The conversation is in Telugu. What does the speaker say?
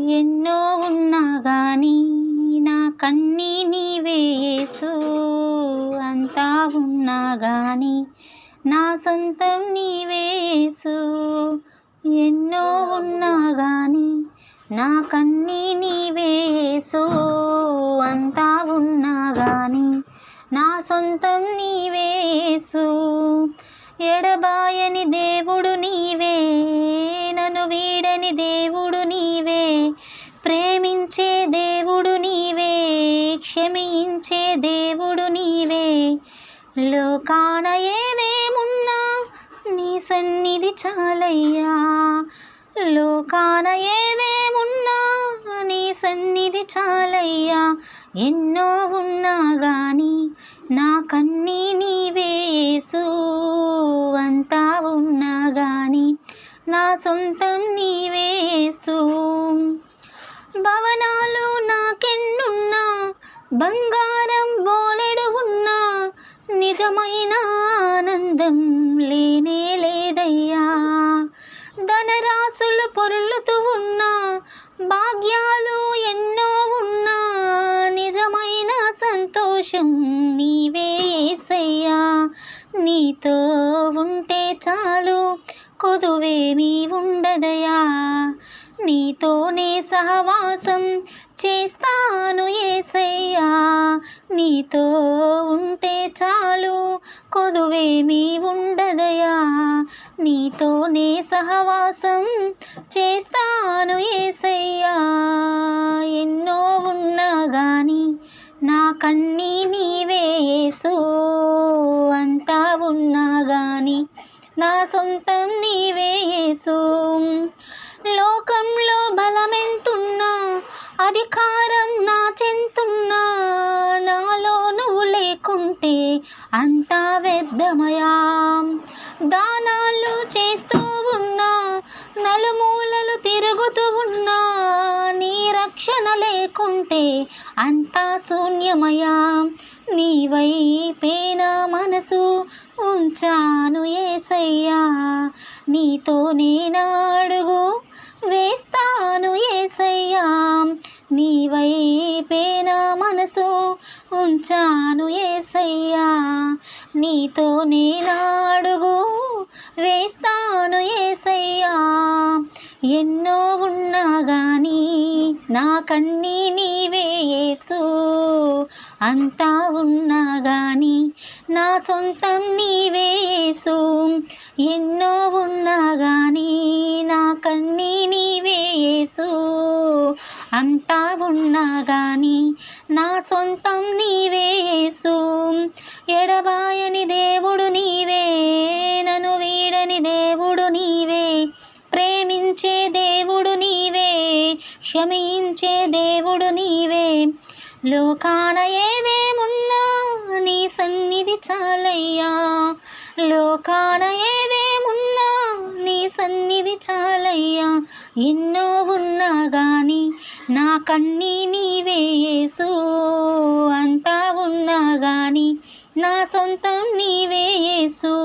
ఎన్నో ఉన్నా గాని నా కన్నీ నీవే యేసు, అంతా ఉన్నా గాని నా సొంతం నీవే యేసు. ఎన్నో ఉన్నా గాని నా కన్నీ నీవే యేసు, అంతా ఉన్నా గాని నా సొంతం నీవే యేసు. ఎడబాయని దేవుడు నీవే, నన్ను వీడని దేవుడు నీవే, ప్రేమించే దేవుడు నీవే, క్షమించే దేవుడు నీవే. లోకాన ఏదేమున్నా నీ సన్నిధి చాలయ్యా, లోకాన ఏదేమున్నా నీ సన్నిధి చాలయ్యా. ఎన్నో ఉన్నా గాని నా కన్నీ నీవే యేసు, అంతా ఉన్నా గాని నా సొంతం నీవే యేసు. భవనాలు నాకెన్నున్నా, బంగారం బోలెడు ఉన్నా, నిజమైన ఆనందం లేనే లేదయ్యా. ధనరాశులు పొర్లుతూ ఉన్నా, భాగ్యాలు ఎన్నో ఉన్నా, నిజమైన సంతోషం నీవే యేసయ్యా. నీతో ఉంటే చాలు, కొదువేమీ ఉండదయా. నీతోనే సహవాసం చేస్తాను యేసయ్యా. నీతో ఉంటే చాలు, కొదువేమీ ఉండదయా. నీతోనే సహవాసం చేస్తాను యేసయ్యా. ఎన్నో ఉన్నా గాని నా కన్నీ నీవే యేసు, అంతా ఉన్నా గాని నా సొంతం నీవే యేసు. లోకంలో బలమెంతున్నా, అధికారం నా చెంతున్నా, నాలో నువ్వు లేకుంటే అంతా వ్యర్థమయా. దానాలు చేస్తూ ఉన్నా, నలుమూలలు తిరుగుతూ ఉన్నా, నీ రక్షణ లేకుంటే అంతా శూన్యమయా. నీ వైపే నా మనసు ఉంచాను యేసయ్యా. నీతోనే నా అడుగు వేస్తాను యేసయ్యా. నీ వైపే నా మనసు ఉంచాను యేసయ్యా. నీతోనే నా అడుగు వేస్తాను యేసయ్యా. ఎన్నో ఉన్నా గాని నా కన్నీ నీవే యేసు, అంతా ఉన్నా గాని నా సొంతం నీవే యేసు. ఎన్నో ఉన్నా గాని నా కన్నీ నీవే యేసు, అంతా ఉన్నా గాని నా సొంతం నీవే యేసు. ఎడబాయని దేవుడు నీవే, నన్ను వీడని దేవుడు నీవే, ప్రేమించే దేవుడు నీవే, క్షమించే దేవుడు నీవే. లోకాన ఏదేమున్నా నీ సన్నిధి చాలయ్యా, లోకాన ఏదేమున్నా నీ సన్నిధి చాలయ్యా. ఎన్నో ఉన్నా గాని నా కన్నీ నీవే యేసు, అంతా ఉన్నా గాని నా సొంతం నీవే యేసు.